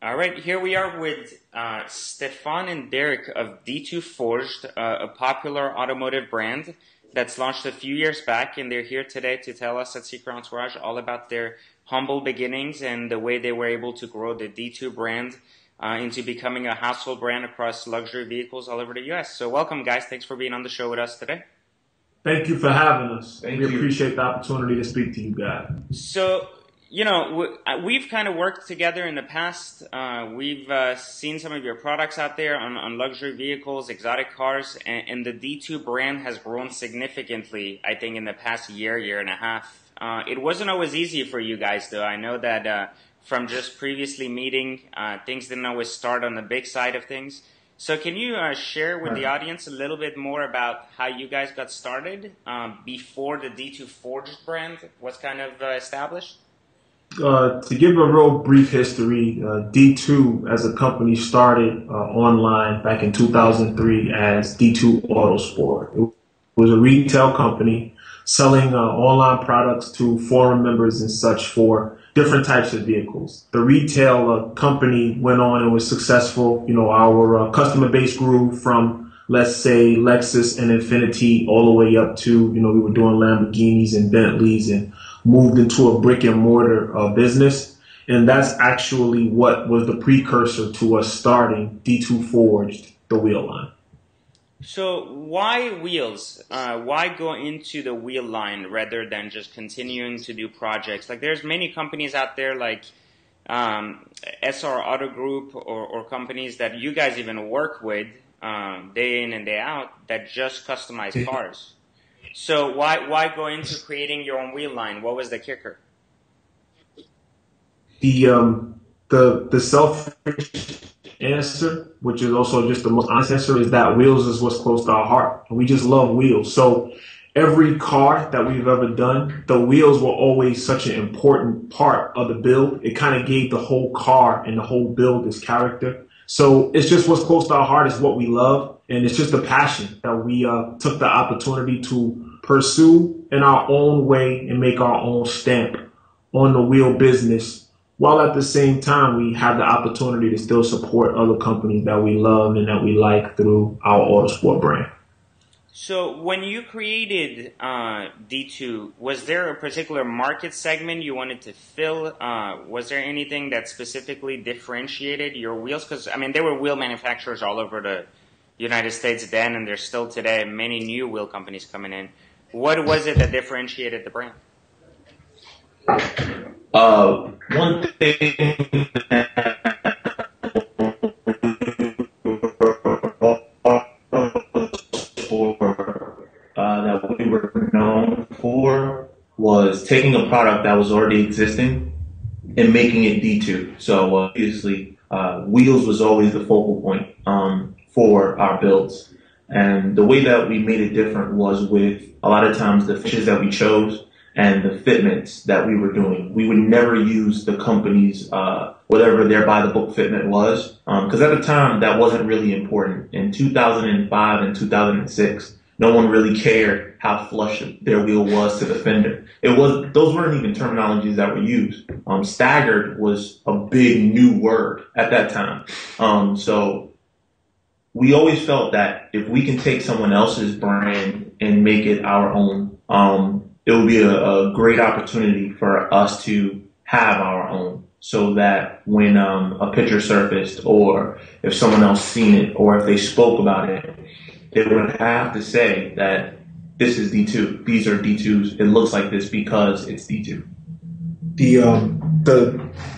All right, here we are with Stephan and Derrick of D2Forged, a popular automotive brand that's launched a few years back, and they're here today to tell us at Secret Entourage all about their humble beginnings and the way they were able to grow the D2 brand into becoming a household brand across luxury vehicles all over the U.S. So welcome, guys. Thanks for being on the show with us today. Thank you for having us. Thank we you. appreciate the opportunity to speak to you guys. So, you know, we've kind of worked together in the past. We've seen some of your products out there on luxury vehicles, exotic cars, and the D2 brand has grown significantly, I think, in the past year and a half. It wasn't always easy for you guys, though. I know that from just previously meeting, things didn't always start on the big side of things. So can you share with the audience a little bit more about how you guys got started before the D2Forged brand was kind of established? To give a real brief history, D2 as a company started online back in 2003 as D2 Autosport. It was a retail company selling online products to forum members and such for different types of vehicles. The retail company went on and was successful. You know, our customer base grew from, let's say, Lexus and Infiniti all the way up to, you know, we were doing Lamborghinis and Bentleys and moved into a brick and mortar business. And that's actually what was the precursor to us starting D2Forged, the wheel line. So why wheels? Why go into the wheel line rather than just continuing to do projects? Like there's many companies out there like SR Auto Group or companies that you guys even work with day in and day out that just customize cars. So why go into creating your own wheel line? What was the kicker? The selfish answer, which is also just the most honest answer, is that wheels is what's close to our heart. We just love wheels. So every car that we've ever done, the wheels were always such an important part of the build. It kind of gave the whole car and the whole build its character. So it's just what's close to our heart is what we love. And it's just a passion that we took the opportunity to pursue in our own way and make our own stamp on the wheel business, while at the same time we have the opportunity to still support other companies that we love and that we like through our Autosport brand. So when you created D2, was there a particular market segment you wanted to fill? Was there anything that specifically differentiated your wheels? Because, I mean, there were wheel manufacturers all over the United States then, and there's still today many new wheel companies coming in. What was it that differentiated the brand? One thing that we were known for was taking a product that was already existing and making it D2. So obviously, wheels was always the focal point for our builds. And the way that we made it different was with a lot of times the finishes that we chose and the fitments that we were doing. We would never use the company's, whatever their by-the-book fitment was, because at the time that wasn't really important. In 2005 and 2006, no one really cared how flush their wheel was to the fender. Those weren't even terminologies that were used. Staggered was a big new word at that time. So we always felt that if we can take someone else's brand and make it our own, it would be a great opportunity for us to have our own, so that when a picture surfaced, or if someone else seen it, or if they spoke about it, they would have to say that this is D2. These are D2s. It looks like this because it's D2.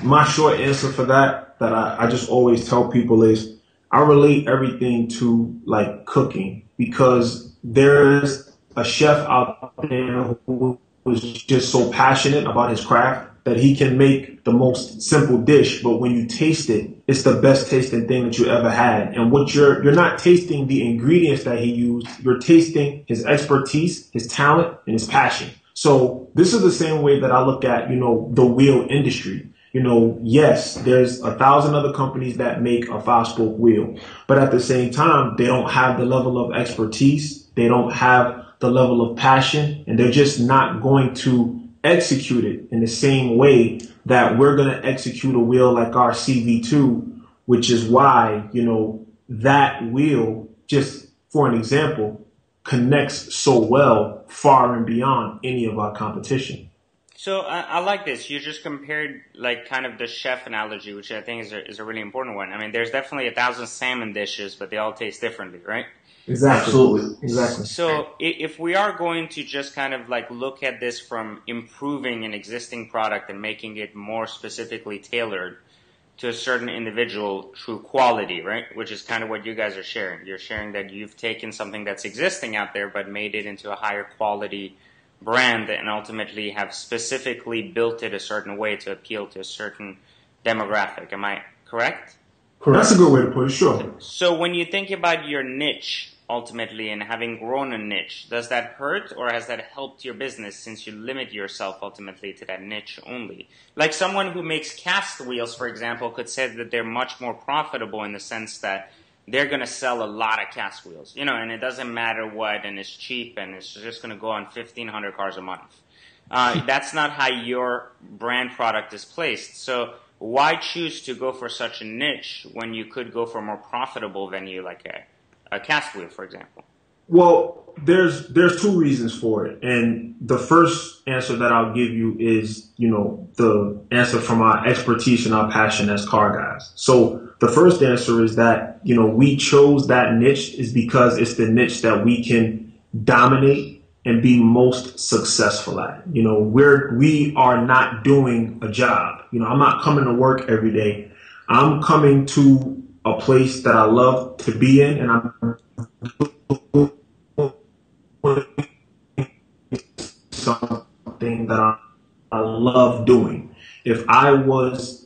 My short answer for that I just always tell people is I relate everything to like cooking, because there's a chef out there who was just so passionate about his craft that he can make the most simple dish, but when you taste it, it's the best tasting thing that you ever had. And what you're not tasting the ingredients that he used, you're tasting his expertise, his talent, and his passion. So this is the same way that I look at, you know, the wheel industry. You know, yes, there's 1,000 other companies that make a 5-spoke wheel, but at the same time, they don't have the level of expertise. They don't have the level of passion, and they're just not going to execute it in the same way that we're going to execute a wheel like our CV2, which is why, that wheel, just for an example, connects so well far and beyond any of our competition. So I like this. You just compared like kind of the chef analogy, which I think is a really important one. I mean, there's definitely 1,000 salmon dishes, but they all taste differently, right? Exactly. Absolutely. Exactly. So if we are going to just kind of like look at this from improving an existing product and making it more specifically tailored to a certain individual through quality, right? Which is kind of what you guys are sharing. You're sharing that you've taken something that's existing out there but made it into a higher quality brand and ultimately have specifically built it a certain way to appeal to a certain demographic. Am I correct? Correct. That's a good way to put it, sure. So when you think about your niche ultimately and having grown a niche, does that hurt or has that helped your business since you limit yourself ultimately to that niche only? Like someone who makes cast wheels, for example, could say that they're much more profitable in the sense that they're going to sell a lot of cast wheels, and it doesn't matter what, and it's cheap, and it's just going to go on 1,500 cars a month. That's not how your brand product is placed. So why choose to go for such a niche when you could go for a more profitable venue like a cast wheel, for example? Well, there's two reasons for it. And the first answer that I'll give you is, the answer from our expertise and our passion as car guys. So the first answer is that, we chose that niche is because it's the niche that we can dominate and be most successful at. We are not doing a job. I'm not coming to work every day. I'm coming to a place that I love to be in, and I'm something that I love doing. If I was,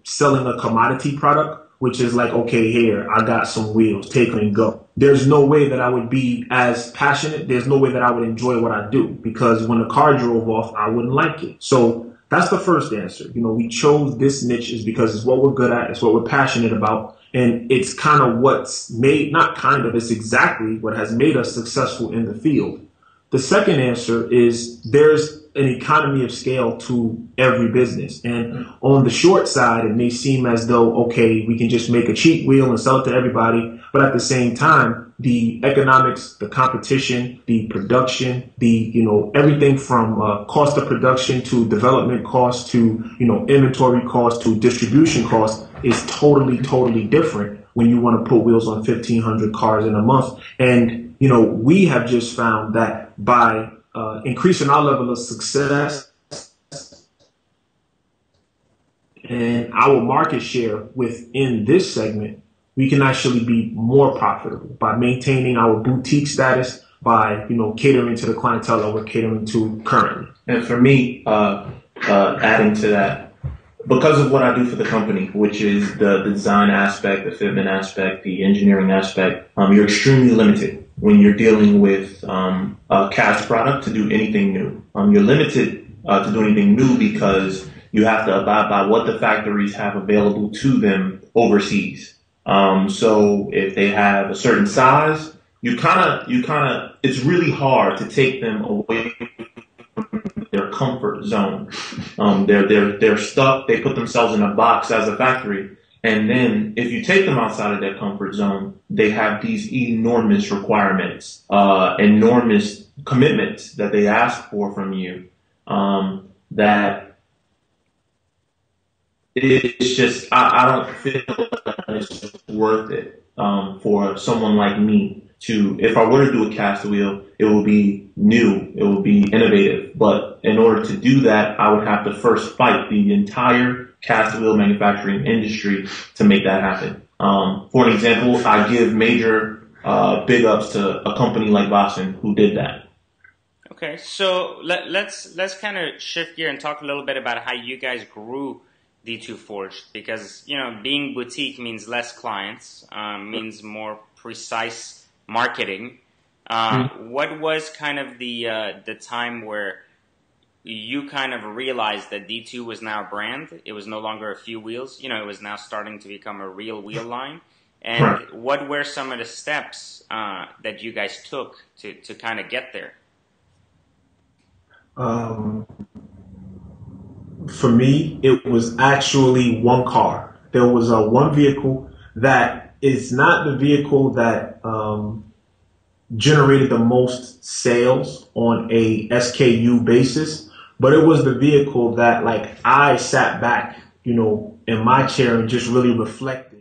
selling a commodity product, which is like, okay, here, I got some wheels, take them and go. There's no way that I would be as passionate. There's no way that I would enjoy what I do because when the car drove off, I wouldn't like it. So that's the first answer. We chose this niche is because it's what we're good at. It's what we're passionate about. And it's kind of what's made, not kind of, it's exactly what has made us successful in the field. The second answer is there's an economy of scale to every business. And on the short side, it may seem as though, okay, we can just make a cheap wheel and sell it to everybody. But at the same time, the economics, the competition, the production, everything from cost of production to development cost to, inventory cost to distribution cost is totally, totally different when you want to put wheels on 1,500 cars in a month. And, we have just found that by increasing our level of success and our market share within this segment, we can actually be more profitable by maintaining our boutique status, by, catering to the clientele that we're catering to currently. And for me, adding to that, because of what I do for the company, which is the design aspect, the fitment aspect, the engineering aspect, you're extremely limited when you're dealing with a cast product to do anything new. You're limited to do anything new because you have to abide by what the factories have available to them overseas. So if they have a certain size, it's really hard to take them away from their comfort zone. They're stuck. They put themselves in a box as a factory. And then if you take them outside of their comfort zone, they have these enormous requirements, enormous commitments that they ask for from you, that it's just, I don't feel like it's worth it, for someone like me to, if I were to do a cast wheel, it will be new, it will be innovative. But in order to do that, I would have to first fight the entire cast wheel manufacturing industry to make that happen. For an example, I give major big ups to a company like Boston who did that. Okay, so let's kind of shift gear and talk a little bit about how you guys grew D2Forged, because being boutique means less clients, means more precise marketing. What was kind of the time where you kind of realized that D2 was now a brand? It was no longer a few wheels. It was now starting to become a real wheel line. And what were some of the steps that you guys took to kind of get there? For me, it was actually one car. There was a one vehicle that is not the vehicle that generated the most sales on a SKU basis, but it was the vehicle that like I sat back, in my chair and just really reflected.